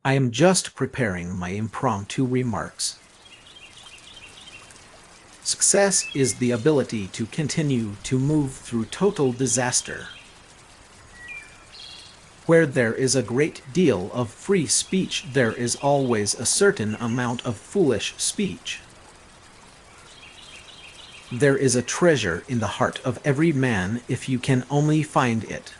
I am just preparing my impromptu remarks. Success is the ability to continue to move through total disaster. Where there is a great deal of free speech, there is always a certain amount of foolish speech. There is a treasure in the heart of every man if you can only find it.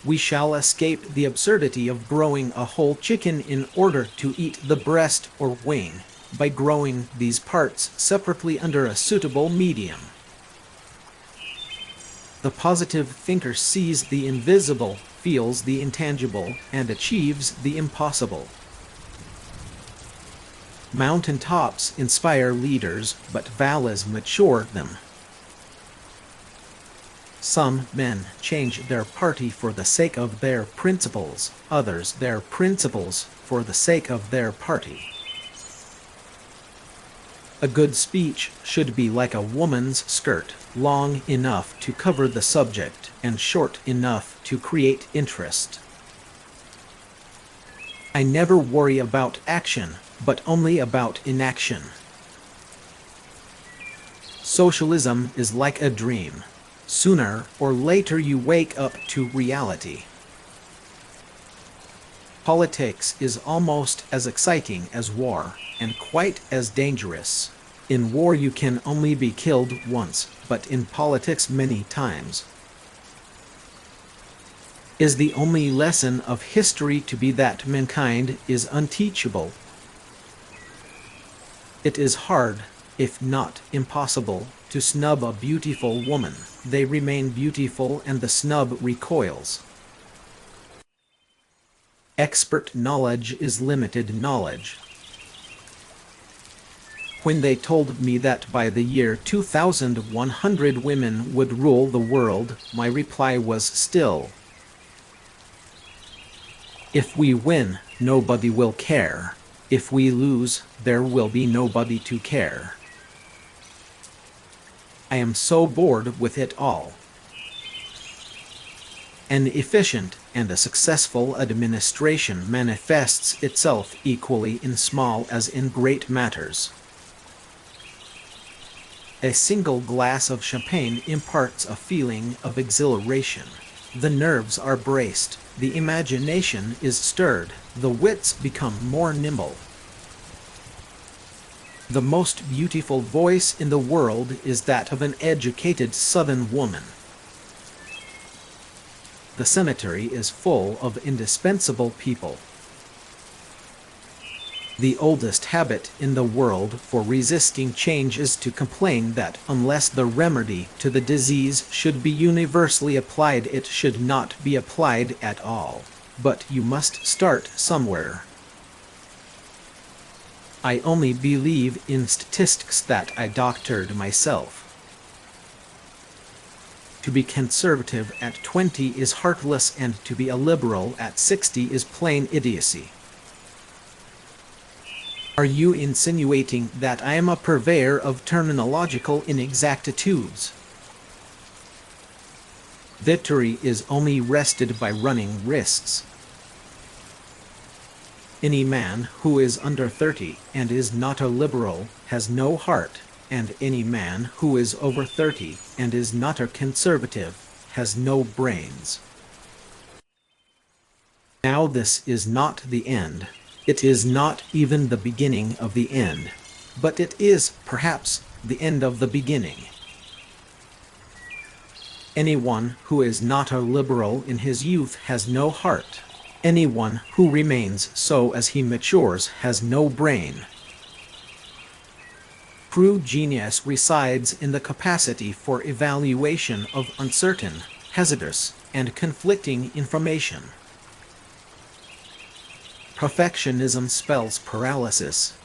We shall escape the absurdity of growing a whole chicken in order to eat the breast or wing, by growing these parts separately under a suitable medium. The positive thinker sees the invisible, feels the intangible, and achieves the impossible. Mountain tops inspire leaders, but valleys mature them. Some men change their party for the sake of their principles, others their principles for the sake of their party. A good speech should be like a woman's skirt, long enough to cover the subject and short enough to create interest. I never worry about action, but only about inaction. Socialism is like a dream. Sooner or later you wake up to reality. Politics is almost as exciting as war, and quite as dangerous. In war you can only be killed once, but in politics many times. Is the only lesson of history to be that mankind is unteachable? It is hard, if not impossible, to snub a beautiful woman. They remain beautiful and the snub recoils. Expert knowledge is limited knowledge. When they told me that by the year 2100 women would rule the world, my reply was still, if we win, nobody will care. If we lose, there will be nobody to care. I am so bored with it all. An efficient and a successful administration manifests itself equally in small as in great matters. A single glass of champagne imparts a feeling of exhilaration. The nerves are braced, the imagination is stirred, the wits become more nimble. The most beautiful voice in the world is that of an educated Southern woman. The cemetery is full of indispensable people. The oldest habit in the world for resisting change is to complain that unless the remedy to the disease should be universally applied, it should not be applied at all. But you must start somewhere. I only believe in statistics that I doctored myself. To be conservative at 20 is heartless, and to be a liberal at 60 is plain idiocy. Are you insinuating that I am a purveyor of terminological inexactitudes? Victory is only wrested by running risks. Any man who is under 30 and is not a liberal has no heart, and any man who is over 30 and is not a conservative has no brains. Now this is not the end. It is not even the beginning of the end, but it is, perhaps, the end of the beginning. Anyone who is not a liberal in his youth has no heart. Anyone who remains so as he matures has no brain. True genius resides in the capacity for evaluation of uncertain, hazardous, and conflicting information. Perfectionism spells paralysis.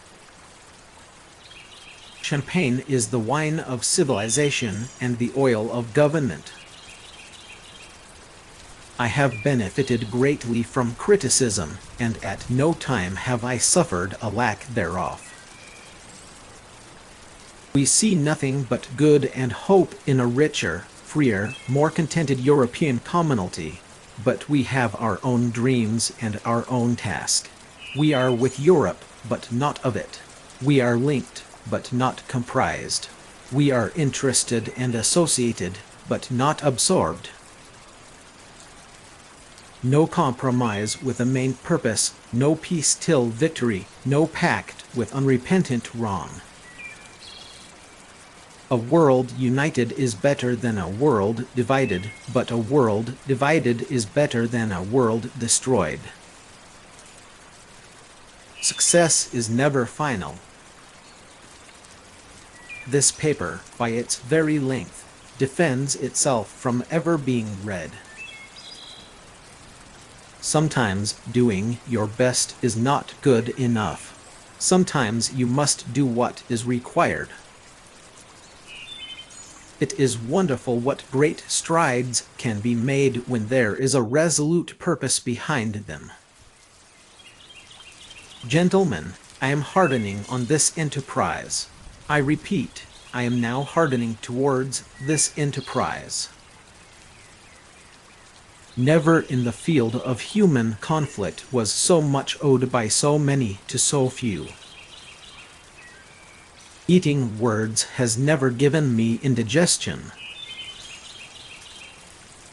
Champagne is the wine of civilization and the oil of government. I have benefited greatly from criticism, and at no time have I suffered a lack thereof. We see nothing but good and hope in a richer, freer, more contented European commonalty. but we have our own dreams and our own task. We are with Europe, but not of it. We are linked, but not comprised. We are interested and associated, but not absorbed. No compromise with a main purpose, no peace till victory, no pact with unrepentant wrong. A world united is better than a world divided, but a world divided is better than a world destroyed. Success is never final. This paper, by its very length, defends itself from ever being read. Sometimes doing your best is not good enough. Sometimes you must do what is required. It is wonderful what great strides can be made when there is a resolute purpose behind them. Gentlemen, I am hardening on this enterprise. I repeat, I am now hardening towards this enterprise. Never in the field of human conflict was so much owed by so many to so few. Eating words has never given me indigestion.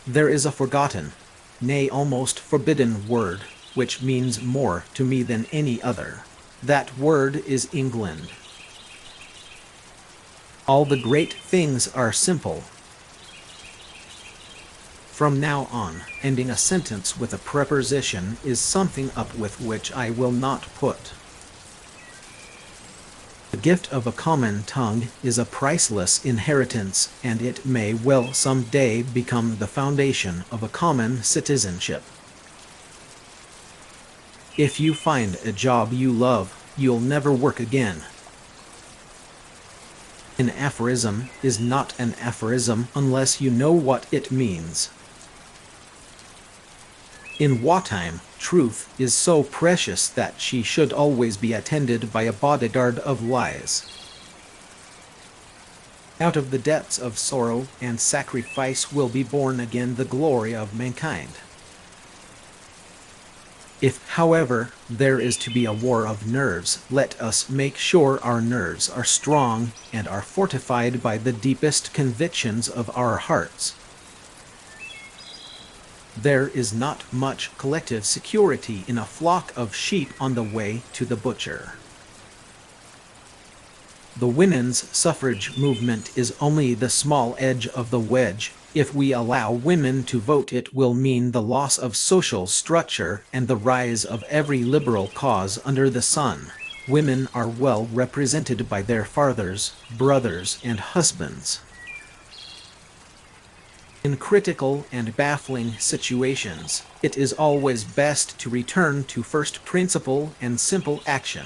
There is a forgotten, nay almost forbidden word, which means more to me than any other. That word is England. All the great things are simple. From now on, ending a sentence with a preposition is something up with which I will not put. The gift of a common tongue is a priceless inheritance, and it may well some day become the foundation of a common citizenship. If you find a job you love, you'll never work again. An aphorism is not an aphorism unless you know what it means. In wartime, truth is so precious that she should always be attended by a bodyguard of lies. Out of the depths of sorrow and sacrifice will be born again the glory of mankind. If, however, there is to be a war of nerves, let us make sure our nerves are strong and are fortified by the deepest convictions of our hearts. There is not much collective security in a flock of sheep on the way to the butcher. The women's suffrage movement is only the small edge of the wedge. If we allow women to vote, it will mean the loss of social structure and the rise of every liberal cause under the sun. Women are well represented by their fathers, brothers, and husbands. In critical and baffling situations, it is always best to return to first principle and simple action.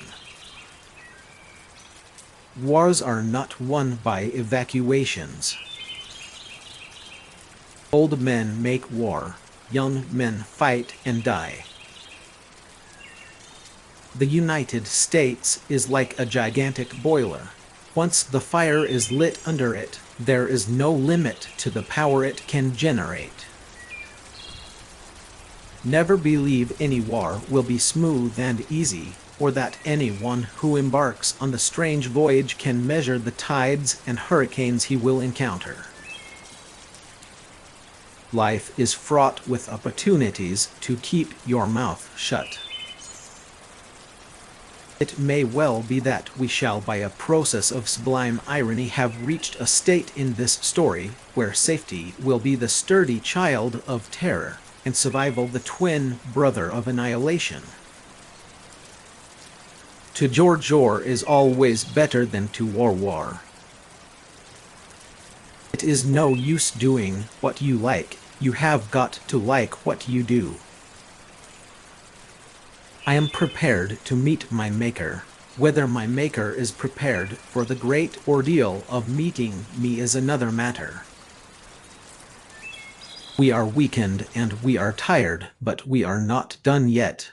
Wars are not won by evacuations. Old men make war, young men fight and die. The United States is like a gigantic boiler. Once the fire is lit under it, there is no limit to the power it can generate. Never believe any war will be smooth and easy, or that anyone who embarks on the strange voyage can measure the tides and hurricanes he will encounter. Life is fraught with opportunities to keep your mouth shut. It may well be that we shall, by a process of sublime irony, have reached a state in this story where safety will be the sturdy child of terror, and survival the twin brother of annihilation. To war is always better than to war. It is no use doing what you like, you have got to like what you do. I am prepared to meet my Maker. Whether my Maker is prepared for the great ordeal of meeting me is another matter. We are weakened and we are tired, but we are not done yet.